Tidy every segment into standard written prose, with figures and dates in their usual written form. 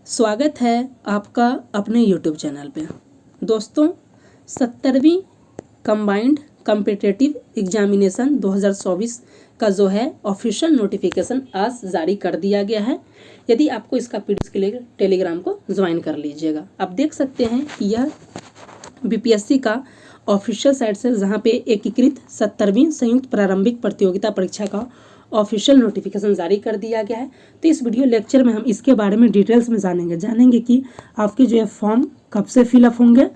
स्वागत है आपका अपने YouTube चैनल पे। दोस्तों 70वीं कंबाइंड कॉम्पिटिटिव एग्जामिनेशन 2024 का जो है ऑफिशियल नोटिफिकेशन आज जारी कर दिया गया है। यदि आपको इसका पीडीएफ के लिए टेलीग्राम को ज्वाइन कर लीजिएगा। आप देख सकते हैं कि यह बीपीएससी का ऑफिशियल साइट से जहाँ पे एकीकृत 70वीं संयुक्त प्रारंभिक प्रतियोगिता परीक्षा का ऑफिशियल नोटिफिकेशन जारी कर दिया गया है। तो इस वीडियो लेक्चर में हम इसके बारे में डिटेल्स में जानेंगे कि आपके जो है फॉर्म कब से फिलअप होंगे,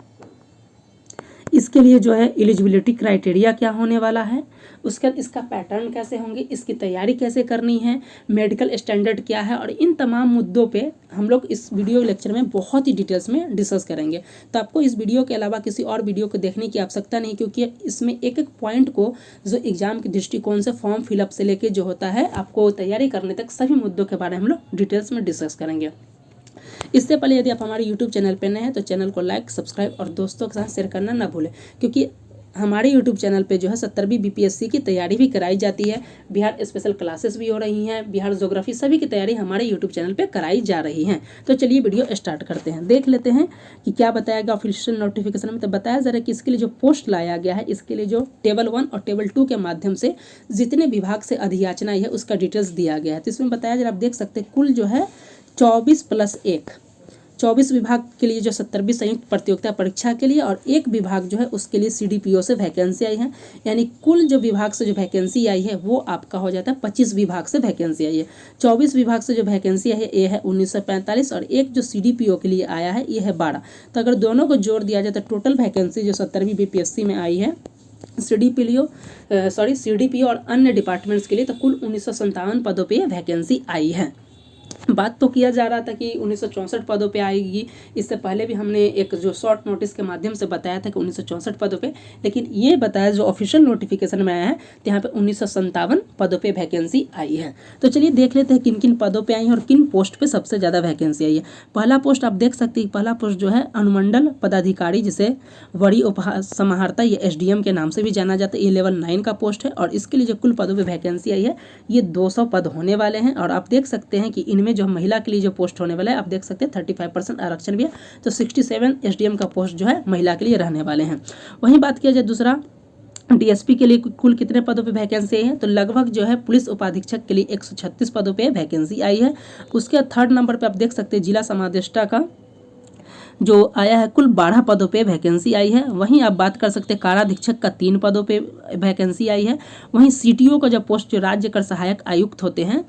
इसके लिए जो है एलिजिबिलिटी क्राइटेरिया क्या होने वाला है, उसके बाद इसका पैटर्न कैसे होंगे, इसकी तैयारी कैसे करनी है, मेडिकल स्टैंडर्ड क्या है, और इन तमाम मुद्दों पे हम लोग इस वीडियो लेक्चर में बहुत ही डिटेल्स में डिस्कस करेंगे। तो आपको इस वीडियो के अलावा किसी और वीडियो को देखने की आवश्यकता नहीं, क्योंकि इसमें एक एक पॉइंट को जो एग्जाम के दृष्टिकोण से फॉर्म फिलअप से लेके जो होता है आपको तैयारी करने तक सभी मुद्दों के बारे में हम लोग डिटेल्स में डिस्कस करेंगे। इससे पहले यदि आप हमारे YouTube चैनल पर नए हैं तो चैनल को लाइक, सब्सक्राइब और दोस्तों के साथ शेयर करना ना भूलें, क्योंकि हमारे YouTube चैनल पे जो है 70वीं बीपीएससी की तैयारी भी कराई जाती है। बिहार स्पेशल क्लासेस भी हो रही हैं, बिहार ज्योग्राफी सभी की तैयारी हमारे YouTube चैनल पे कराई जा रही हैं। तो चलिए वीडियो स्टार्ट करते हैं, देख लेते हैं कि क्या बताया गया ऑफिशियल नोटिफिकेशन में। तो बताया जा रहा है कि इसके लिए जो पोस्ट लाया गया है, इसके लिए जो टेबल 1 और टेबल 2 के माध्यम से जितने विभाग से अधियाचना आई है उसका डिटेल्स दिया गया है। तो इसमें बताया जा रहा है, आप देख सकते हैं कुल जो है 24 विभाग के लिए जो 70वीं संयुक्त प्रतियोगिता परीक्षा के लिए, और एक विभाग जो है उसके लिए सीडीपीओ से वैकेंसी आई है। यानी कुल जो विभाग से जो वैकेंसी आई है वो आपका हो जाता है 25 विभाग से वैकेंसी आई है। 24 विभाग से जो वैकेंसी आई है ये है 1945, और एक जो सीडीपीओ के लिए आया है ये है 12। तो अगर दोनों को जोड़ दिया जाए तो टोटल वैकेंसी जो 70वीं बीपीएससी में आई है सीडीपीओ और अन्य डिपार्टमेंट्स के लिए, तो कुल 1957 पदों पर वैकेंसी आई है। बात तो किया जा रहा था कि 1964 पदों पे आएगी। इससे पहले भी हमने एक जो शॉर्ट नोटिस के माध्यम से बताया था कि 1964 पदों पे, लेकिन ये बताया जो ऑफिशियल नोटिफिकेशन में आया है तो यहाँ पे 1957 पदों पे वैकेंसी आई है। तो चलिए देख लेते हैं किन किन पदों पे आई है और किन पोस्ट पे सबसे ज़्यादा वैकेंसी आई है। पहला पोस्ट आप देख सकते हैं, पहला पोस्ट जो है अनुमंडल पदाधिकारी, जिसे वरीय उप समाहर्ता या SDM के नाम से भी जाना जाता है, ये लेवल 9 का पोस्ट है। और इसके लिए जो कुल पदों पर वैकेंसी आई है ये 200 पद होने वाले हैं। और आप देख सकते हैं कि इनमें जो महिला के लिए जो पोस्ट होने वाला है, आप देख सकते हैं 35% आरक्षण भी है। तो 67 SDM का पोस्ट जो है महिला के लिए रहने वाले हैं। वहीं बात किया जाए दूसरा डीएसपी के लिए कुल कितने पदों पे वैकेंसी आई है, तो लगभग जो है पुलिस उपाधीक्षक के लिए 136 पदों पे वैकेंसी आई है। उसके थर्ड नंबर पे आप देख सकते हैं जिला समादेष्टा का जो आया है, कुल 12 पदों पे वैकेंसी आई है। वहीं आप बात कर सकते हैं काराधीक्षक का 3 पदों पे वैकेंसी आई है। वहीं CTO का जो पोस्ट जो राज्य कर सहायक आयुक्त होते हैं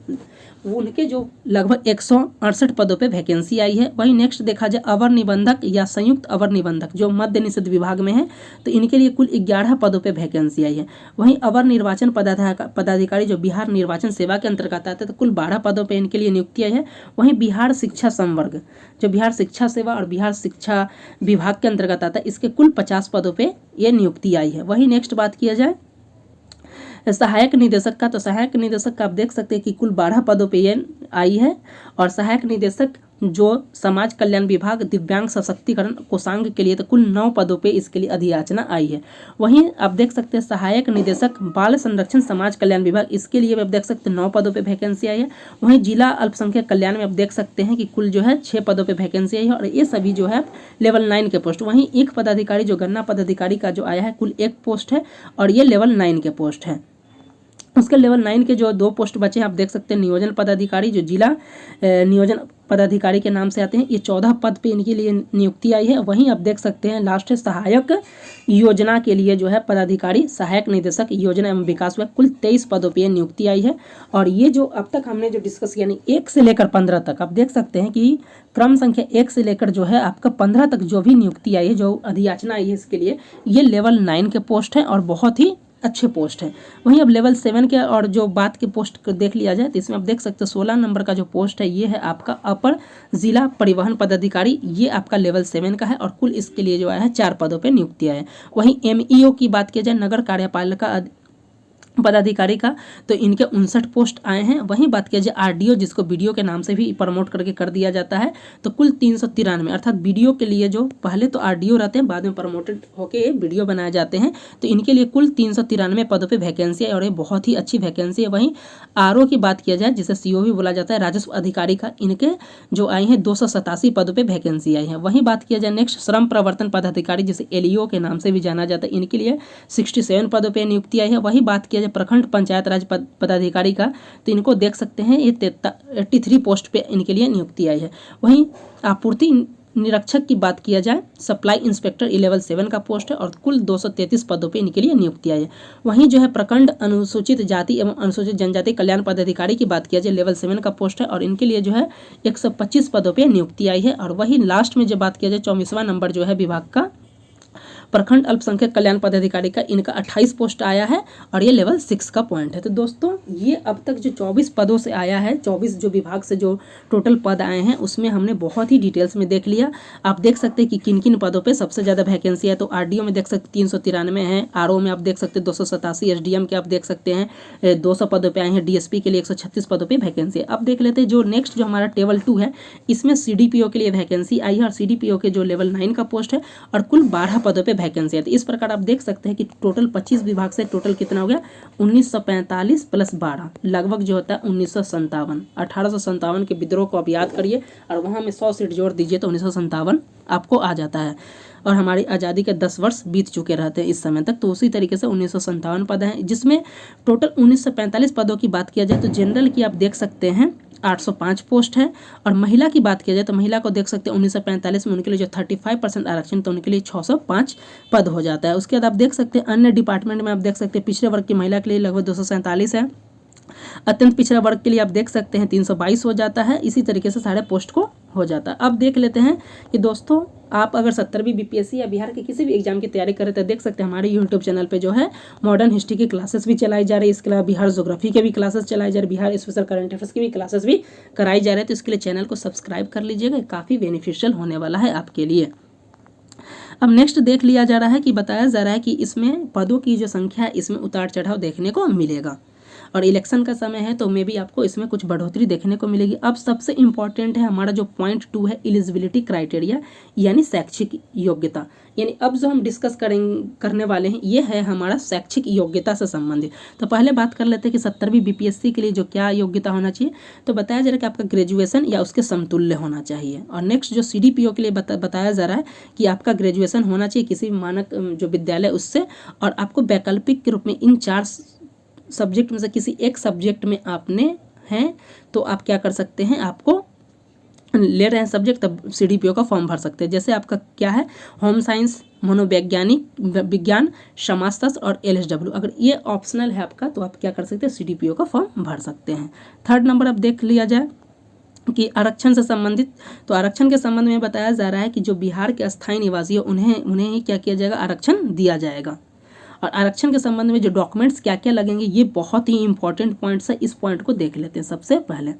वो उनके जो लगभग 168 पदों पे वैकेंसी आई है। वहीं नेक्स्ट देखा जाए अवर निबंधक या संयुक्त अवर निबंधक जो मद्य निषेध विभाग में है, तो इनके लिए कुल 11 पदों पे वैकेंसी आई है। वहीं अवर निर्वाचन पदाधिकारी जो बिहार निर्वाचन सेवा के अंतर्गत आते हैं, तो कुल 12 पदों पे इनके लिए नियुक्ति आई है। वहीं बिहार शिक्षा संवर्ग जो बिहार शिक्षा सेवा और बिहार शिक्षा विभाग के अंतर्गत आता है, इसके कुल 50 पदों पे ये नियुक्ति आई है। वहीं नेक्स्ट बात किया जाए सहायक निदेशक का, तो सहायक निदेशक का आप देख सकते हैं कि कुल 12 पदों पे ये आई है। और सहायक निदेशक जो समाज कल्याण विभाग दिव्यांग सशक्तिकरण कोषांग के लिए, तो कुल 9 पदों पे इसके लिए अधियाचना आई है। वहीं आप देख सकते हैं सहायक निदेशक बाल संरक्षण समाज कल्याण विभाग, इसके लिए आप देख सकते हैं 9 पदों पे वैकेंसी आई है। वहीं जिला अल्पसंख्यक कल्याण में आप देख सकते हैं कि कुल जो है 6 पदों पे वैकेंसी आई है, और ये सभी जो है लेवल 9 के पोस्ट। वहीं एक पदाधिकारी जो गन्ना पदाधिकारी का जो आया है, कुल 1 पोस्ट है और ये लेवल 9 के पोस्ट है। उसके लेवल 9 के जो 2 पोस्ट बचे हैं, आप देख सकते हैं नियोजन पदाधिकारी जो जिला नियोजन पदाधिकारी के नाम से आते हैं, ये 14 पद पे इनके लिए नियुक्ति आई है। वहीं आप देख सकते हैं लास्ट सहायक योजना के लिए जो है पदाधिकारी सहायक निदेशक योजना एवं विकास विभाग, कुल 23 पदों पे नियुक्ति आई है। और ये जो अब तक हमने जो डिस्कस किया, यानी 1 से लेकर 15 तक, आप देख सकते हैं कि क्रम संख्या 1 से लेकर जो है आपका 15 तक जो भी नियुक्ति आई है, जो अधियाचना आई है, इसके लिए ये लेवल 9 के पोस्ट हैं और बहुत ही अच्छे पोस्ट है। वहीं अब लेवल 7 के और जो बात के पोस्ट को देख लिया जाए, तो इसमें आप देख सकते हैं 16 नंबर का जो पोस्ट है ये है आपका अपर जिला परिवहन पदाधिकारी, ये आपका लेवल 7 का है। और कुल इसके लिए जो आया है 4 पदों पे नियुक्ति है। वहीं MEO की बात किया जाए नगर कार्यपालिका पदाधिकारी का, तो इनके 59 पोस्ट आए हैं। वहीं बात किया जाए आरडीओ, जिसको बीडीओ के नाम से भी प्रमोट करके कर दिया जाता है, तो कुल 393, अर्थात बीडीओ के लिए जो पहले तो आरडीओ रहते हैं, बाद में प्रमोटेड होके बीडीओ बनाए जाते हैं, तो इनके लिए कुल 393 पदों पर वैकेंसी है और ये बहुत ही अच्छी वैकेंसी है। वहीं आरओ की बात किया जाए, जिसे सीओ भी बोला जाता है, राजस्व अधिकारी का, इनके जो आई हैं 287 पदों पर वैकेंसी आई है। वहीं बात किया जाए नेक्स्ट श्रम प्रवर्तन पदाधिकारी, जिसे एलईओ के नाम से भी जाना जाता है, इनके लिए 67 पदों पर नियुक्ति आई है। वही बात किया प्रखंड पंचायत राज पदाधिकारी का, तो इनको देख सकते हैं ये 83 पोस्ट पे इनके लिए नियुक्ति आई है। वहीं आपूर्ति निरीक्षक की बात किया जाए, सप्लाई इंस्पेक्टर लेवल 7 का पोस्ट है और कुल 233 पदों पे इनके लिए नियुक्ति आई है। वहीं जो है प्रखंड अनुसूचित जाति एवं अनुसूचित जनजाति कल्याण पदाधिकारी की बात किया जाए, लेवल 7 का पोस्ट है और इनके लिए जो है 125 पदों पे नियुक्ति आई है। और वहीं लास्ट में जो बात किया जाए 24वां नंबर जो है विभाग का प्रखंड अल्पसंख्यक कल्याण पदाधिकारी का, इनका 28 पोस्ट आया है और ये लेवल 6 का पॉइंट है। तो दोस्तों ये अब तक जो 24 पदों से आया है, 24 जो विभाग से जो टोटल पद आए हैं उसमें हमने बहुत ही डिटेल्स में देख लिया। आप देख सकते हैं कि किन किन पदों पे सबसे ज़्यादा वैकेंसी है। तो आरडीओ में देख सकते 393 है, आरओ में आप देख सकते 287, एसडीएम के आप देख सकते हैं 200 पदों पर आए हैं, डीएसपी के लिए 136 पदों पर वैकेंसी है। अब देख लेते हैं जो नेक्स्ट जो हमारा टेबल 2 है, इसमें सीडीपीओ के लिए वैकेंसी आई है और सीडीपीओ के जो लेवल 9 का पोस्ट है और कुल 12 पदों पर वैकेंसी है। तो इस प्रकार आप देख सकते हैं कि टोटल 25 विभाग से टोटल कितना हो गया 1945 प्लस 12 लगभग जो होता है 1957। 1857 के विद्रोह को आप याद करिए और वहां में 100 सीट जोड़ दीजिए तो 1957 आपको आ जाता है। और हमारी आज़ादी के 10 वर्ष बीत चुके रहते हैं इस समय तक। तो उसी तरीके से 1957 पद हैं, जिसमें टोटल 1945 पदों की बात किया जाए तो जनरल की आप देख सकते हैं 805 पोस्ट है। और महिला की बात किया जाए तो महिला को देख सकते हैं 1945 में उनके लिए जो 35% आरक्षण, तो उनके लिए 605 पद हो जाता है। उसके बाद आप देख सकते हैं अन्य डिपार्टमेंट में आप देख सकते हैं पिछड़े वर्ग की महिला के लिए लगभग 247 है। अत्यंत पिछड़ा वर्ग के लिए आप देख सकते हैं 322 हो जाता है। इसी तरीके से सारे पोस्ट को हो जाता है। अब देख लेते हैं कि दोस्तों आप अगर 70वीं बीपीएससी या बिहार के किसी भी एग्जाम की तैयारी कर रहे थे, देख सकते हैं हमारे यूट्यूब चैनल पे जो है मॉडर्न हिस्ट्री की क्लासेस भी चलाई जा रही है। इसके अलावा बिहार ज्योग्राफी के भी क्लासेस चलाई जा रही है, बिहार स्पेशल करंट अफेयर्स की भी क्लासेस भी कराई जा रही है। तो इसके लिए चैनल को सब्सक्राइब कर लीजिएगा, काफ़ी बेनिफिशियल होने वाला है आपके लिए। अब नेक्स्ट देख लिया जा रहा है कि बताया जा रहा है कि इसमें पदों की जो संख्या है इसमें उतार चढ़ाव देखने को मिलेगा और इलेक्शन का समय है तो मे भी आपको इसमें कुछ बढ़ोतरी देखने को मिलेगी। अब सबसे इम्पॉर्टेंट है हमारा जो पॉइंट 2 है एलिजिबिलिटी क्राइटेरिया यानी शैक्षिक योग्यता। यानी अब जो हम डिस्कस करने वाले हैं ये है हमारा शैक्षिक योग्यता से संबंधित। तो पहले बात कर लेते हैं कि 70वीं बीपीएससी के लिए जो क्या योग्यता होना चाहिए, तो बताया जा रहा है कि आपका ग्रेजुएशन या उसके समतुल्य होना चाहिए। और नेक्स्ट जो सीडीपीओ के लिए बताया जा रहा है कि आपका ग्रेजुएशन होना चाहिए किसी भी मानक जो विद्यालय उससे, और आपको वैकल्पिक के रूप में इन 4 सब्जेक्ट में से किसी एक सब्जेक्ट में आपने हैं तो आप क्या कर सकते हैं, आपको ले रहे हैं सब्जेक्ट तब सीडीपीओ का फॉर्म भर सकते हैं। जैसे आपका क्या है होम साइंस, मनोवैज्ञानिक विज्ञान, समाजशास्त्र और एलएसडब्ल्यू, अगर ये ऑप्शनल है आपका तो आप क्या कर सकते हैं सीडीपीओ का फॉर्म भर सकते हैं। थर्ड नंबर अब देख लिया जाए कि आरक्षण से संबंधित, तो आरक्षण के संबंध में बताया जा रहा है कि जो बिहार के अस्थायी निवासी है उन्हें ही क्या किया जाएगा, आरक्षण दिया जाएगा। और आरक्षण के संबंध में जो डॉक्यूमेंट्स क्या क्या लगेंगे ये बहुत ही इंपॉर्टेंट पॉइंट्स है, इस पॉइंट को देख लेते हैं। सबसे पहले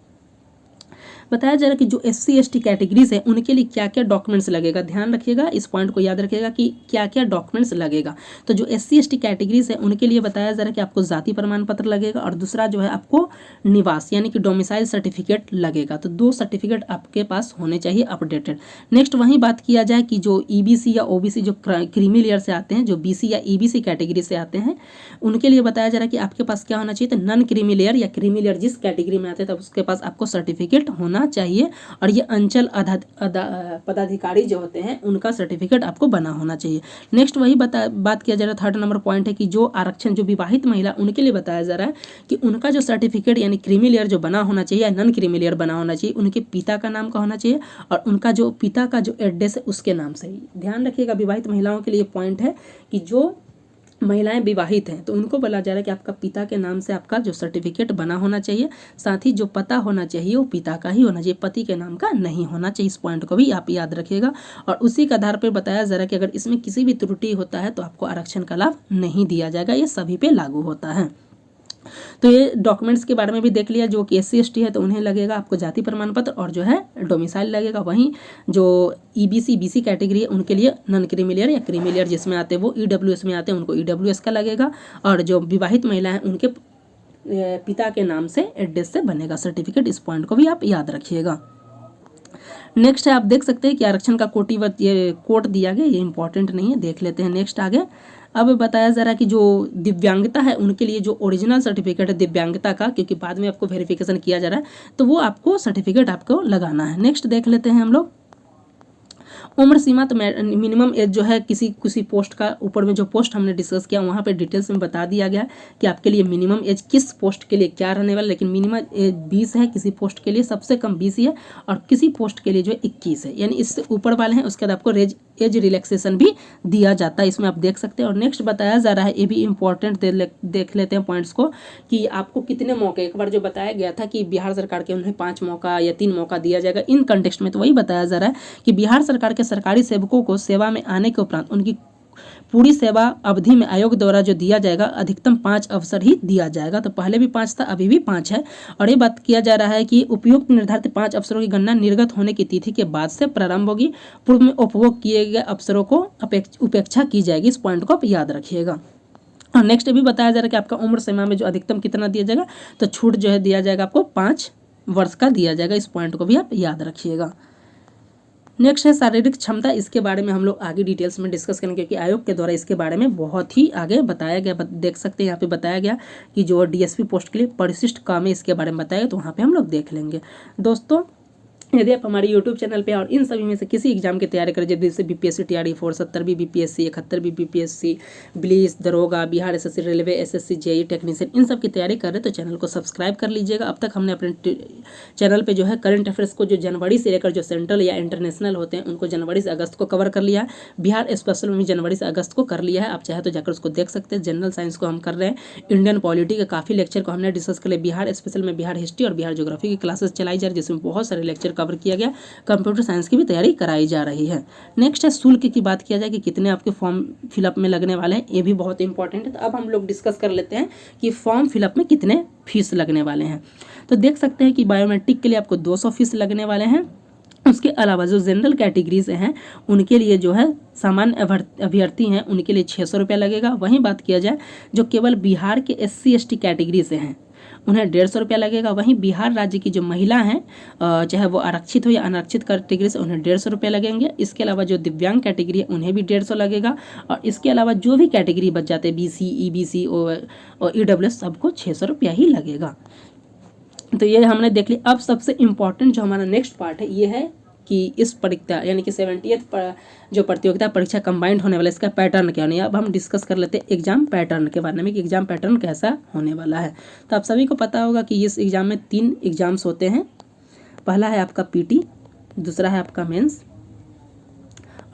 बताया जा रहा है कि जो एससी एसटी कैटेगरीज है उनके लिए क्या क्या डॉक्यूमेंट्स लगेगा। ध्यान रखिएगा, इस पॉइंट को याद रखिएगा कि क्या क्या डॉक्यूमेंट्स लगेगा। तो जो एससी एसटी कैटेगरीज है उनके लिए बताया जा रहा है कि आपको जाति प्रमाण पत्र लगेगा और दूसरा जो है आपको निवास यानी कि डोमिसाइल सर्टिफिकेट लगेगा। तो 2 सर्टिफिकेट आपके पास होने चाहिए अपडेटेड। नेक्स्ट वहीं बात किया जाए कि जो ईबीसी या ओबीसी जो क्रीमी लेयर से आते हैं, जो बीसी या ईबीसी कैटेगरी से आते हैं उनके लिए बताया जा रहा है कि आपके पास क्या होना चाहिए, तो नॉन क्रीमी लेयर या क्रीमी लेयर जिस कैटेगरी में आते हैं तब उसके पास आपको सर्टिफिकेट होना चाहिए। और ये अंचल पदाधिकारी जो होते हैं उनका सर्टिफिकेट आपको बना होना चाहिए। नेक्स्ट वही बात किया जा रहा है, थर्ड नंबर पॉइंट है कि जो आरक्षण जो विवाहित महिला उनके लिए बताया जा रहा है कि उनका जो सर्टिफिकेट यानी क्रीमी लेयर जो बना होना चाहिए या नॉन क्रीमी लेयर बना होना चाहिए, उनके पिता का नाम का होना चाहिए और उनका जो पिता का जो एड्रेस है उसके नाम से ही। ध्यान रखिएगा विवाहित महिलाओं के लिए पॉइंट है कि जो महिलाएं विवाहित हैं तो उनको बोला जा रहा है कि आपका पिता के नाम से आपका जो सर्टिफिकेट बना होना चाहिए, साथ ही जो पता होना चाहिए वो पिता का ही होना चाहिए, पति के नाम का नहीं होना चाहिए। इस पॉइंट को भी आप याद रखिएगा। और उसी के आधार पर बताया जा रहा है कि अगर इसमें किसी भी त्रुटि होता है तो आपको आरक्षण का लाभ नहीं दिया जाएगा, ये सभी पे लागू होता है। तो ये डॉक्यूमेंट्स के बारे में भी देख लिया। जो कि SC ST है तो उन्हें लगेगा आपको जाति प्रमाण पत्र और जो है डोमिसाइल लगेगा। वहीं जो EBC BC कैटेगरी है उनके लिए नॉन क्रीमिलियर या क्रीमिलियर जिसमें आते हैं वो EWS में आते हैं, उनको EWS का लगेगा। और जो विवाहित महिला हैं उनके पिता के नाम से एड्रेस से बनेगा सर्टिफिकेट। इस पॉइंट को भी आप याद रखिएगा। नेक्स्ट है, आप देख सकते हैं कि आरक्षण का कोट दिया गया, ये इंपॉर्टेंट नहीं है, देख लेते हैं। नेक्स्ट आगे अब बताया जा रहा है कि जो दिव्यांगता है उनके लिए जो ओरिजिनल सर्टिफिकेट है दिव्यांगता का, क्योंकि बाद में आपको वेरिफिकेशन किया जा रहा है तो वो आपको सर्टिफिकेट आपको लगाना है। नेक्स्ट देख लेते हैं हम लोग उम्र सीमा। तो मिनिमम एज जो है किसी पोस्ट का ऊपर में जो पोस्ट हमने डिस्कस किया वहाँ पे डिटेल्स में बता दिया गया कि आपके लिए मिनिमम एज किस पोस्ट के लिए क्या रहने वाला, लेकिन मिनिमम एज 20 है किसी पोस्ट के लिए, सबसे कम 20 ही है, और किसी पोस्ट के लिए जो 21 है, यानी इससे ऊपर वाले हैं उसके बाद आपको एज रिलैक्सेशन भी दिया जाता है, इसमें आप देख सकते हैं। और नेक्स्ट बताया जा रहा है, ये भी इंपॉर्टेंट देख लेते हैं पॉइंट्स को, कि आपको कितने मौके, एक बार जो बताया गया था कि बिहार सरकार के उन्हें 5 मौका या 3 मौका दिया जाएगा इन कंटेक्स्ट में, तो वही बताया जा रहा है कि बिहार सरकार के सरकारी सेवकों को सेवा में आने के उपरांत उनकी पूरी सेवा अवधि में आयोग द्वारा जो दिया जाएगा अधिकतम 5 अवसर ही दिया जाएगा। तो पहले भी 5 था, अभी भी 5 है। और ये बात किया जा रहा है कि उपयुक्त निर्धारित 5 अवसरों की गणना निर्गत होने की तिथि के बाद से प्रारंभ होगी। पूर्व में उपभोग किए गए अवसरों को उपेक्षा की जाएगी। इस पॉइंट को आप याद रखिएगा। और नेक्स्ट भी बताया जा रहा है कि आपका उम्र सीमा में जो अधिकतम कितना दिया जाएगा, तो छूट जो है दिया जाएगा आपको 5 वर्ष का दिया जाएगा। इस पॉइंट को भी आप याद रखिएगा। नेक्स्ट है शारीरिक क्षमता। इसके बारे में हम लोग आगे डिटेल्स में डिस्कस करेंगे, क्योंकि आयोग के द्वारा इसके बारे में बहुत ही आगे बताया गया। देख सकते हैं यहाँ पे बताया गया कि जो DSP पोस्ट के लिए परिशिष्ट काम है इसके बारे में बताया, तो वहाँ पे हम लोग देख लेंगे। दोस्तों यदि आप हमारे YouTube चैनल पे और इन सभी में से किसी एग्जाम की तैयारी करें, जैसे BPSC TRD 4, 70 BPSC, 71 BPSC, police, दरोगा, Bihar SSC, railway, SSC, JEE technician, इन सब की तैयारी कर रहे हैं तो चैनल को सब्सक्राइब कर लीजिएगा। अब तक हमने अपने चैनल पे जो है करंट अफेयर्स को जो जनवरी से लेकर जो सेंट्रल या इंटरनेशनल होते हैं उनको जनवरी से अगस्त को कवर कर लिया है। बिहार स्पेशल में भी जनवरी से अगस्त को कर लिया है, आप चाहे तो जाकर उसको देख सकते हैं। जनरल साइंस को हम कर रहे हैं, इंडियन पॉलिटी के काफ़ी लेक्चर को हमने डिस्कस कर लिया। बिहार स्पेशल में बिहार हिस्ट्री और बिहार ज्योग्राफी की क्लासेस चलाई जा रही है, जिसमें बहुत सारे लेक्चर कवर किया गया। कंप्यूटर साइंस की भी तैयारी कराई जा रही है। नेक्स्ट है शुल्क की बात किया जाए कि कितने आपके फॉर्म फिलअप में लगने वाले हैं, ये भी बहुत इंपॉर्टेंट है। तो अब हम लोग डिस्कस कर लेते हैं कि फॉर्म फिलअप में कितने फीस लगने वाले हैं। तो देख सकते हैं कि बायोमेट्रिक के लिए आपको 200 फीस लगने वाले हैं। उसके अलावा जो जनरल कैटेगरीज हैं उनके लिए जो है सामान्य अभ्यर्थी हैं उनके लिए 600 रुपया लगेगा। वहीं बात किया जाए जो केवल बिहार के SC ST कैटेगरी से हैं उन्हें 150 रुपया लगेगा। वहीं बिहार राज्य की जो महिला हैं चाहे वो आरक्षित हो या अनारक्षित कैटेगरी से, उन्हें 150 रुपया लगेंगे। इसके अलावा जो दिव्यांग कैटेगरी है उन्हें भी 150 लगेगा। और इसके अलावा जो भी कैटेगरी बच जाते हैं BC EBC और EWS सबको 600 रुपया ही लगेगा। तो ये हमने देख लिया। अब सबसे इम्पॉर्टेंट जो हमारा नेक्स्ट पार्ट है ये है कि इस परीक्षा यानी कि 70th जो प्रतियोगिता परीक्षा कंबाइंड होने वाला है इसका पैटर्न क्या होने। अब हम डिस्कस कर लेते हैं एग्जाम पैटर्न के बारे में कि एग्जाम पैटर्न कैसा होने वाला है। तो आप सभी को पता होगा कि इस एग्जाम में 3 एग्जाम्स होते हैं। पहला है आपका PT, दूसरा है आपका मेंस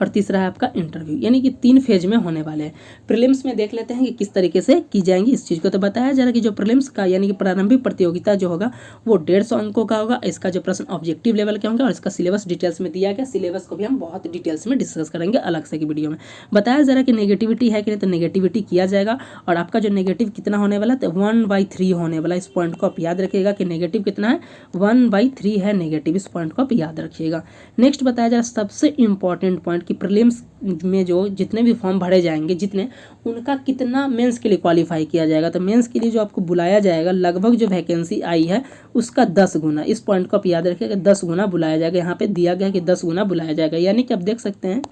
और तीसरा है आपका इंटरव्यू, यानी कि 3 फेज में होने वाले हैं। प्रीलिम्स में देख लेते हैं कि किस तरीके से की जाएंगी इस चीज़ को। तो बताया जा रहा है कि जो प्रीलिम्स का यानी कि प्रारंभिक प्रतियोगिता जो होगा वो 150 अंकों का होगा। इसका जो प्रश्न ऑब्जेक्टिव लेवल के होंगे और इसका सिलेबस डिटेल्स में दिया गया। सिलेबस को भी हम बहुत डिटेल्स में डिस्कस करेंगे अलग से की वीडियो में। बताया जा रहा है कि नेगेटिविटी है कि नहीं, तो नेगेटिविटी किया जाएगा। और आपका जो नेगेटिव कितना होने वाला है तो 1/3 होने वाला। इस पॉइंट को आप याद रखिएगा कि नेगेटिव कितना है, 1/3 है नेगेटिव। इस पॉइंट को आप याद रखिएगा। नेक्स्ट बताया जा रहा है सबसे इंपॉर्टेंट पॉइंट कि प्रीलिम्स में जो जितने भी फॉर्म भरे जाएंगे जितने उनका कितना मेंस के लिए क्वालिफाई किया जाएगा। तो मेंस के लिए जो आपको बुलाया जाएगा लगभग जो वैकेंसी आई है उसका 10 गुना। इस पॉइंट को आप याद रखिएगा, 10 गुना बुलाया जाएगा। यहाँ पे दिया गया कि 10 गुना बुलाया जाएगा, यानी कि आप देख सकते हैं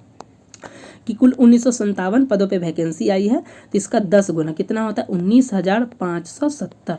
कि कुल 1957 पदों पे वैकेंसी आई है तो इसका 10 गुना कितना होता है 19,570।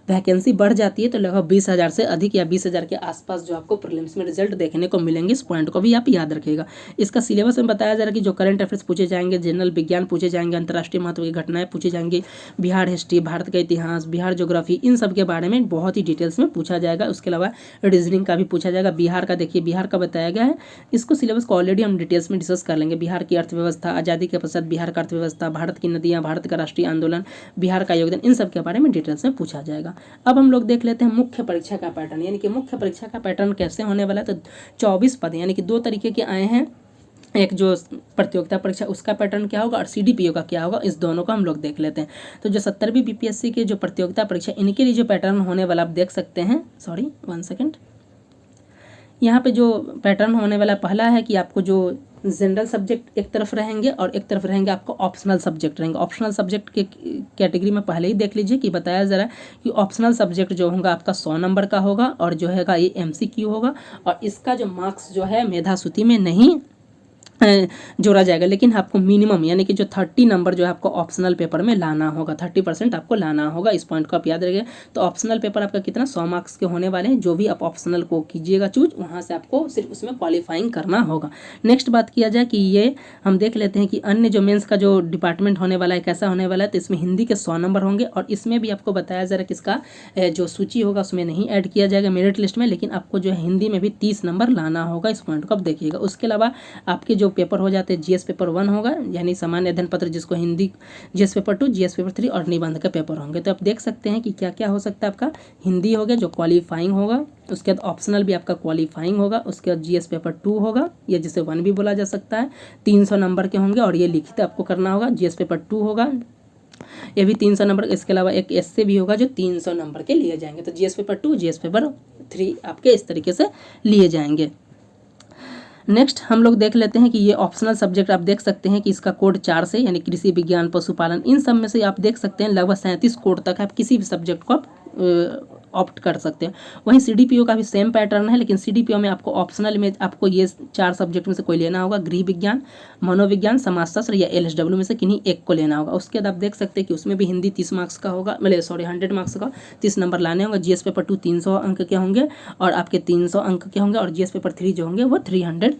वैकेंसी बढ़ जाती है तो लगभग 20,000 से अधिक या 20,000 के आसपास जो आपको प्रीलिम्स में रिजल्ट देखने को मिलेंगे। इस पॉइंट को भी आप याद रखिएगा। इसका सिलेबस में बताया जा रहा है कि जो करंट अफेयर्स पूछे जाएंगे, जनरल विज्ञान पूछे जाएंगे, अंतर्राष्ट्रीय महत्व की घटनाएं पूछी जाएंगी, बिहार हिस्ट्री, भारत का इतिहास, बिहार ज्योग्राफी, इन सब के बारे में बहुत ही डिटेल्स में पूछा जाएगा। उसके अलावा रीजनिंग का भी पूछा जाएगा। बिहार का देखिए, बिहार का बताया गया है, इसको सिलेबस को ऑलरेडी हम डिटेल्स में डिस्कस कर लेंगे। बिहार की अर्थव्यवस्था, आज़ादी के पश्चात बिहार का अर्थव्यवस्था, भारत की नदियाँ, भारत का राष्ट्रीय आंदोलन, बिहार का योगदान, इन सब के बारे में डिटेल्स में पूछा जाएगा। अब हम लोग देख लेते हैं मुख्य परीक्षा का पैटर्न, यानी कि मुख्य परीक्षा का पैटर्न कैसे होने वाला है। तो 24 पद यानी कि 2 तरीके के आए हैं। एक जो प्रतियोगिता परीक्षा उसका पैटर्न क्या होगा और CDPO का क्या होगा, इस दोनों को हम लोग देख लेते हैं। तो जो 70वीं BPSC के जो प्रतियोगिता परीक्षा इनके लिए जो पैटर्न होने वाला आप देख सकते हैं, सॉरी 1 सेकेंड, यहाँ पे जो पैटर्न होने वाला पहला है कि आपको जो जनरल सब्जेक्ट एक तरफ रहेंगे और एक तरफ रहेंगे आपको ऑप्शनल सब्जेक्ट रहेंगे। ऑप्शनल सब्जेक्ट के कैटेगरी में पहले ही देख लीजिए कि बताया जा रहा है कि ऑप्शनल सब्जेक्ट जो होगा आपका 100 नंबर का होगा और जो है ये MCQ होगा और इसका जो मार्क्स जो है मेधा सूची में नहीं जोड़ा जाएगा, लेकिन आपको मिनिमम यानी कि जो 30 नंबर जो है आपको ऑप्शनल पेपर में लाना होगा, 30% आपको लाना होगा। इस पॉइंट को आप याद रखिए। तो ऑप्शनल पेपर आपका कितना 100 मार्क्स के होने वाले हैं। जो भी आप ऑप्शनल को कीजिएगा चूज, वहाँ से आपको सिर्फ उसमें क्वालिफाइंग करना होगा। नेक्स्ट बात किया जाए कि ये हम देख लेते हैं कि अन्य जो मेंस का जो डिपार्टमेंट होने वाला है कैसा होने वाला है। तो इसमें हिंदी के 100 नंबर होंगे और इसमें भी आपको बताया जा रहा है कि इसका जो सूची होगा उसमें नहीं ऐड किया जाएगा मेरिट लिस्ट में, लेकिन आपको जो है हिंदी में भी 30 नंबर लाना होगा। इस पॉइंट को आप देखिएगा। उसके अलावा आपके जो पेपर हो जाते हैं GS पेपर 1 होगा यानी सामान्य अध्ययन पत्र जिसको Hindi, GS paper 2, GS paper 3 और निबंध के पेपर होंगे। तो आप देख सकते हैं कि क्या क्या हो सकता है। आपका हिंदी हो गया जो क्वालिफाइंग होगा, उसके बाद ऑप्शनल भी आपका क्वालिफाइंग होगा, उसके बाद GS पेपर 2 होगा या जिसे 1 भी बोला जा सकता है, 300 नंबर के होंगे और ये लिखित आपको करना होगा। GS पेपर 2 होगा, ये भी 300 नंबर। इसके अलावा एक essay भी होगा जो 300 नंबर के लिए जाएंगे। तो GS पेपर 2, GS पेपर 3 आपके इस तरीके से लिए जाएंगे। नेक्स्ट हम लोग देख लेते हैं कि ये ऑप्शनल सब्जेक्ट आप देख सकते हैं कि इसका कोड 4 से यानी कृषि विज्ञान, पशुपालन, इन सब में से आप देख सकते हैं लगभग 37 कोड तक आप किसी भी सब्जेक्ट को आप ऑप्ट कर सकते हैं। वहीं CDPO का भी सेम पैटर्न है, लेकिन CDPO में आपको ऑप्शनल में आपको ये 4 सब्जेक्ट में से कोई लेना होगा, गृह विज्ञान, मनोविज्ञान, समाजशास्त्र या LSW में से किन्हीं एक को लेना होगा। उसके बाद आप देख सकते हैं कि उसमें भी हिंदी 30 मार्क्स का होगा, मतलब 100 मार्क्स का 30 नंबर लाने होंगे। GS पेपर 2 300 अंक के होंगे और आपके 300 अंक के होंगे और GS पेपर 3 जो होंगे वो 300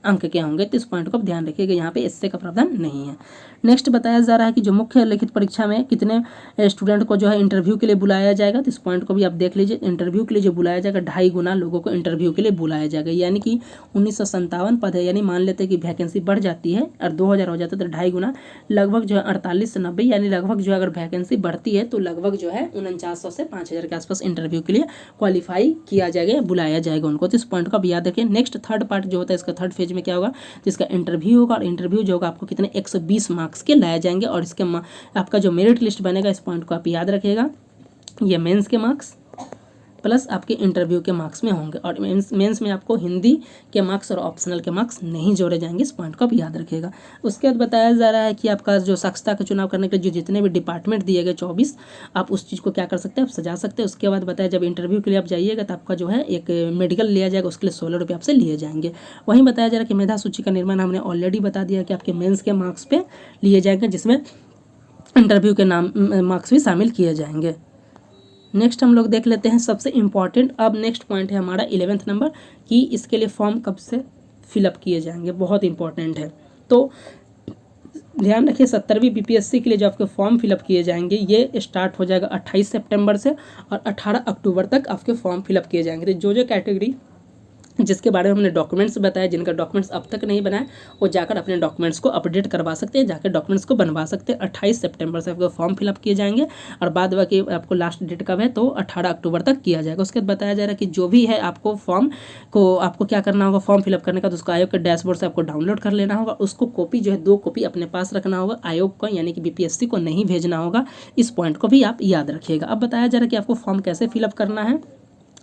अंक के होंगे। तो इस पॉइंट को आप ध्यान रखिएगा, यहाँ पे essay का प्रावधान नहीं है। नेक्स्ट बताया जा रहा है कि जो मुख्य लिखित परीक्षा में कितने स्टूडेंट को जो है इंटरव्यू के लिए बुलाया जाएगा। तो इस पॉइंट को भी आप देख लीजिए। इंटरव्यू के लिए जो बुलाया जाएगा 2.5 गुना लोगों को इंटरव्यू के लिए बुलाया जाएगा, यानी कि 1957 पद है, यानी मान लेते हैं कि वैकेंसी बढ़ जाती है और 2000 हो जाता है तो 2.5 गुना लगभग जो है 48 से 90, यानी लगभग जो है अगर वैकेंसी बढ़ती है तो लगभग जो है 4900 से 5000 के आसपास इंटरव्यू के लिए क्वालिफाई किया जाएगा, बुलाया जाएगा उनको। तो इस पॉइंट को आप याद रखें। नेक्स्ट थर्ड पार्ट जो होता है इसका थर्ड फेज में क्या होगा, जिसका इंटरव्यू होगा और इंटरव्यू जो होगा आपको कितने 120 मार्क्स के लाए जाएंगे और इसके आपका जो मेरिट लिस्ट बनेगा, इस पॉइंट को आप याद रखिएगा, ये मेंस के मार्क्स प्लस आपके इंटरव्यू के मार्क्स में होंगे और मेंस में आपको हिंदी के मार्क्स और ऑप्शनल के मार्क्स नहीं जोड़े जाएंगे। इस पॉइंट को आप याद रखिएगा। उसके बाद बताया जा रहा है कि आपका जो साक्षरता का चुनाव करने के लिए जो जितने भी डिपार्टमेंट दिए गए 24, आप उस चीज़ को क्या कर सकते हैं, आप सजा सकते हैं। उसके बाद बताया जब इंटरव्यू के लिए आप जाइएगा तो आपका जो है एक मेडिकल लिया जाएगा, उसके लिए 16 रुपये आपसे लिए जाएंगे। वहीं बताया जा रहा है कि मेधा सूची का निर्माण हमने ऑलरेडी बता दिया कि आपके मेन्स के मार्क्स पे लिए जाएंगे, जिसमें इंटरव्यू के नाम मार्क्स भी शामिल किए जाएंगे। नेक्स्ट हम लोग देख लेते हैं सबसे इम्पॉर्टेंट, अब नेक्स्ट पॉइंट है हमारा 11th नंबर कि इसके लिए फॉर्म कब से फिलअप किए जाएंगे, बहुत इंपॉर्टेंट है। तो ध्यान रखिए 70वीं BPSC के लिए जो आपके फॉर्म फिलअप किए जाएंगे ये स्टार्ट हो जाएगा 28 सितंबर से और 18 अक्टूबर तक आपके फॉर्म फिलअप किए जाएंगे। जो जो कैटेगरी जिसके बारे में हमने डॉक्यूमेंट्स बताया, जिनका डॉक्यूमेंट्स अब तक नहीं बनाए वो जाकर अपने डॉक्यूमेंट्स को अपडेट करवा सकते हैं, जाकर डॉक्यूमेंट्स को बनवा सकते हैं। 28 सितंबर से आपको फॉर्म फिलअप किए जाएंगे और बाद बाकी आपको लास्ट डेट कब है तो 18 अक्टूबर तक किया जाएगा। उसके बाद बताया जा रहा है कि जो भी है आपको फॉर्म को आपको क्या करना होगा, फॉर्म फिलअप करने का तो उसको आयोग के डैशबोर्ड से आपको डाउनलोड कर लेना होगा। उसको कॉपी जो है 2 कॉपी अपने पास रखना होगा, आयोग को यानी कि BPSC को नहीं भेजना होगा। इस पॉइंट को भी आप याद रखिएगा। अब बताया जा रहा है कि आपको फॉर्म कैसे फिलअप करना है,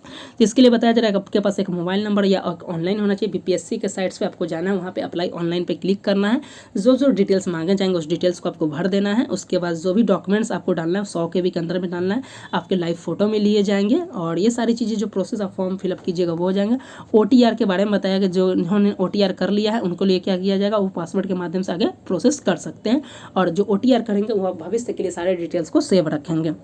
तो इसके लिए बताया जा रहा है कि आपके पास एक मोबाइल नंबर या ऑनलाइन होना चाहिए। BPSC के साइट्स पे आपको जाना है, वहाँ पे अप्लाई ऑनलाइन पे क्लिक करना है। जो जो डिटेल्स मांगे जाएंगे उस डिटेल्स को आपको भर देना है। उसके बाद जो भी डॉक्यूमेंट्स आपको डालना है 100 KB के अंदर में डालना है, आपके लाइव फोटो में लिए जाएंगे और ये सारी चीज़ें जो प्रोसेस आप फॉर्म फिलअप कीजिएगा वो हो जाएंगे। OTR के बारे में बताया कि जो इन्होंने OTR कर लिया है उनको लिए क्या किया जाएगा, वो पासवर्ड के माध्यम से आगे प्रोसेस कर सकते हैं और जो OTR करेंगे वो भविष्य के लिए सारे डिटेल्स को सेव रखेंगे।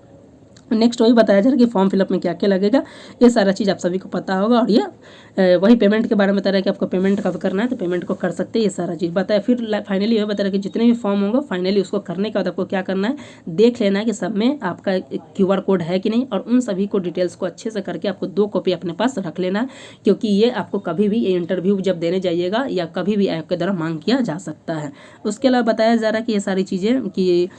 नेक्स्ट वही बताया जा रहा है कि फॉर्म फिलअप में क्या क्या लगेगा, ये सारा चीज़ आप सभी को पता होगा। और ये वही पेमेंट के बारे में बता रहा है कि आपको पेमेंट कब करना है, तो पेमेंट को कर सकते हैं, ये सारा चीज़ बताया। फिर फाइनली ये बता रहा है कि जितने भी फॉर्म होंगे फाइनली उसको करने के बाद आपको क्या करना है, देख लेना है कि सब में आपका QR कोड है कि नहीं और उन सभी को डिटेल्स को अच्छे से करके आपको 2 कॉपी अपने पास रख लेना है, क्योंकि ये आपको कभी भी इंटरव्यू जब देने जाइएगा या कभी भी आपके द्वारा मांग किया जा सकता है। उसके अलावा बताया जा रहा है कि ये सारी चीज़ें कि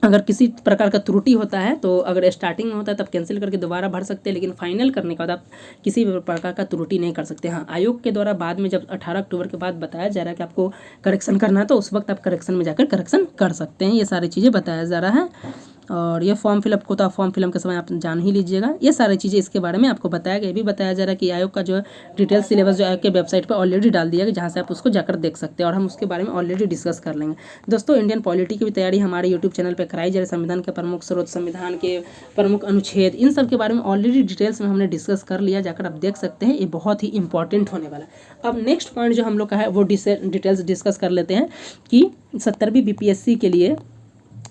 अगर किसी प्रकार का त्रुटि होता है तो अगर स्टार्टिंग में होता है तब कैंसिल करके दोबारा भर सकते हैं, लेकिन फाइनल करने के बाद आप किसी भी प्रकार का त्रुटि नहीं कर सकते। हाँ, आयोग के द्वारा बाद में जब 18 अक्टूबर के बाद बताया जा रहा है कि आपको करेक्शन करना है तो उस वक्त आप करेक्शन में जाकर करेक्शन कर सकते हैं। ये सारी चीज़ें बताया जा रहा है। और ये फॉर्म फिलअप को तो आप फॉर्म फिलअप के समय आप जान ही लीजिएगा। ये सारी चीज़ें इसके बारे में आपको बताया गया। ये भी बताया जा रहा है कि आयोग का जो है डिटेल सिलेबस जो आयोग के वेबसाइट पर ऑलरेडी डाल दिया गया, जहाँ से आप उसको जाकर देख सकते हैं और हम उसके बारे में ऑलरेडी डिस्कस कर लेंगे। दोस्तों, इंडियन पॉलिटी की भी तैयारी हमारे यूट्यूब चैनल पर कराई जा रही है। संविधान के प्रमुख स्रोत, संविधान के प्रमुख अनुच्छेद, इन सब के बारे में ऑलरेडी डिटेल्स में हमने डिस्कस कर लिया, जाकर आप देख सकते हैं। ये बहुत ही इंपॉर्टेंट होने वाला है। अब नेक्स्ट पॉइंट जो हम लोग का है वो डिटेल्स डिस्कस कर लेते हैं कि 17वीं BPSC के लिए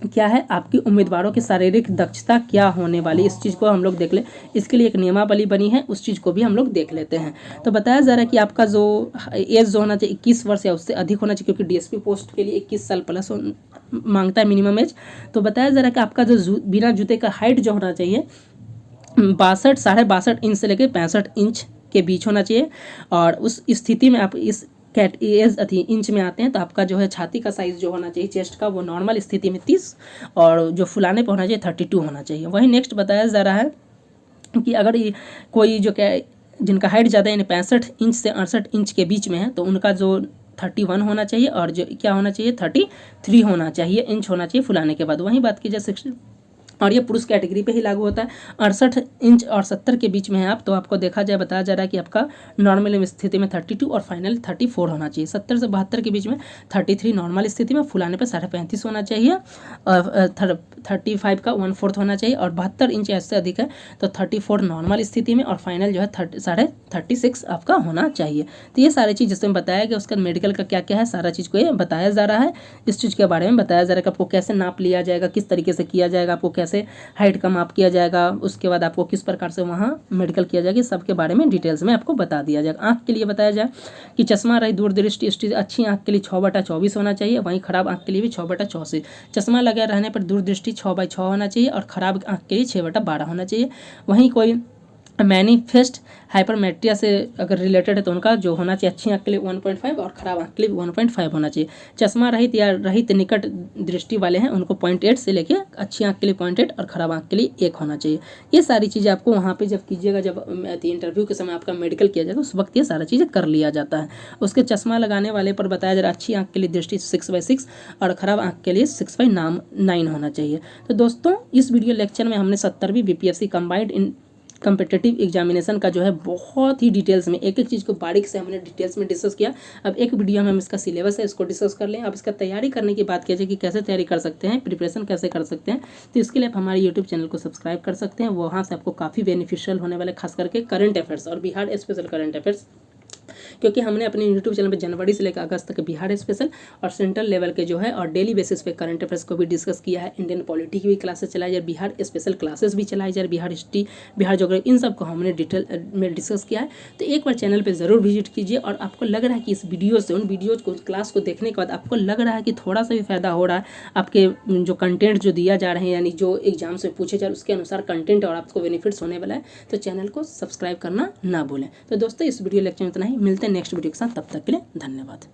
क्या है, आपकी उम्मीदवारों की शारीरिक दक्षता क्या होने वाली, इस चीज़ को हम लोग देख ले। इसके लिए एक नियमावली बनी है, उस चीज़ को भी हम लोग देख लेते हैं। तो बताया जा रहा है कि आपका जो एज जो होना चाहिए 21 वर्ष या उससे अधिक होना चाहिए, क्योंकि DSP पोस्ट के लिए 21 साल प्लस मांगता है मिनिमम एज। तो बताया जा रहा है कि आपका जो बिना जूते का हाइट जो होना चाहिए 62 साढ़े 62 इंच से लेकर 65 इंच के बीच होना चाहिए। और उस स्थिति में आप इस इंच में आते हैं तो आपका जो है छाती का साइज़ जो होना चाहिए चेस्ट का, वो नॉर्मल स्थिति में 30 और जो फुलाने पर होना चाहिए 32 होना चाहिए। वही नेक्स्ट बताया जा रहा है कि अगर कोई जो क्या जिनका हाइट ज़्यादा यानी 65 इंच से 68 इंच के बीच में है तो उनका जो 31 होना चाहिए और जो क्या होना चाहिए 33 होना चाहिए इंच होना चाहिए फुलाने के बाद। वहीं बात की जाए 60 और ये पुरुष कैटेगरी पे ही लागू होता है। 68 इंच और 70 के बीच में है आप तो आपको देखा जाए बताया जा रहा है कि आपका नॉर्मल स्थिति में 32 और फाइनल 34 होना चाहिए। 70 से 72 के बीच में 33 नॉर्मल स्थिति में, फुलाने पे 35.5 होना चाहिए। 35 का 1/4 होना चाहिए और 72 इंच ऐसे अधिक है तो 34 नॉर्मल स्थिति में और फाइनल जो है 36 आपका होना चाहिए। तो ये सारी चीज़ जिसमें बताया गया, उसका मेडिकल का क्या क्या है सारा चीज़ को ये बताया जा रहा है। इस चीज़ के बारे में बताया जा रहा है कि आपको कैसे नाप लिया जाएगा, किस तरीके से किया जाएगा, आपको कैसे हाइट का माप किया जाएगा, उसके बाद आपको किस प्रकार से वहाँ मेडिकल किया जाएगा, सब के बारे में डिटेल्स में आपको बता दिया जाएगा। आँख के लिए बताया जाए कि चश्मा रही दूरदृष्टि अच्छी आँख के लिए 6/24 होना चाहिए, वहीं खराब आँख के लिए भी 6/64। चश्मा लगे रहने पर दूरदृष्टि 6/6 होना चाहिए और खराब आँख के लिए 6/12 होना चाहिए। वहीं कोई मैनिफेस्ट हाइपरमेट्रिया से अगर रिलेटेड है तो उनका जो होना चाहिए अच्छी आँख के लिए 1.5 और खराब आँख के लिए 1.5 होना चाहिए। चश्मा रहित या रहित निकट दृष्टि वाले हैं उनको 0.8 से लेके अच्छी आँख के लिए 0.8 और खराब आँख के लिए 1 होना चाहिए। ये सारी चीज़ें आपको वहाँ पे जब कीजिएगा, जब इंटरव्यू के समय आपका मेडिकल किया जाएगा उस वक्त ये सारा चीज़ें कर लिया जाता है। उसके चश्मा लगाने वाले पर बताया जा रहा है अच्छी आँख के लिए दृष्टि 6/6 और खराब आँख के लिए 6/9 होना चाहिए। तो दोस्तों, इस वीडियो लेक्चर में हमने 17वीं BPSC कंबाइंड कम्पिटिटिव एग्जामिनेशन का जो है बहुत ही डिटेल्स में एक एक चीज़ को बारीक से हमने डिटेल्स में डिस्कस किया। अब एक वीडियो में हम इसका सिलेबस है इसको डिस्कस कर लें। अब इसका तैयारी करने की बात किया जाए कि कैसे तैयारी कर सकते हैं, प्रिपरेशन कैसे कर सकते हैं, तो इसके लिए आप हमारे यूट्यूब चैनल को सब्सक्राइब कर सकते हैं। वहाँ से आपको काफ़ी बेनिफिशियल होने वाले खास करके करंट अफेयर्स और बिहार स्पेशल करंट अफेयर्स, क्योंकि हमने अपने यूट्यूब चैनल पे जनवरी से लेकर अगस्त तक बिहार स्पेशल और सेंट्रल लेवल के जो है और डेली बेसिस पे करंट अफेयर्स को भी डिस्कस किया है। इंडियन पॉलिटी की भी क्लासेस चलाई जा रही, बिहार स्पेशल क्लासेस भी चलाई जा रही, बिहार हिस्ट्री, बिहार ज्योग्राफी, इन सब को हमने डिटेल में डिस्कस किया है। तो एक बार चैनल पर ज़रूर विजिट कीजिए और आपको लग रहा है कि इस वीडियो से, उन वीडियोज़ को, क्लास को देखने के बाद आपको लग रहा है कि थोड़ा सा भी फायदा हो रहा है, आपके जो कंटेंट जो दिया जा रहे हैं यानी जो एग्जाम से पूछे जा रहे उसके अनुसार कंटेंट और आपको बेनिफिट्स होने वाला है, तो चैनल को सब्सक्राइब करना ना भूलें। तो दोस्तों, इस वीडियो लेक्चर में इतना ही, मिलते हैं नेक्स्ट वीडियो के साथ, तब तक के लिए धन्यवाद।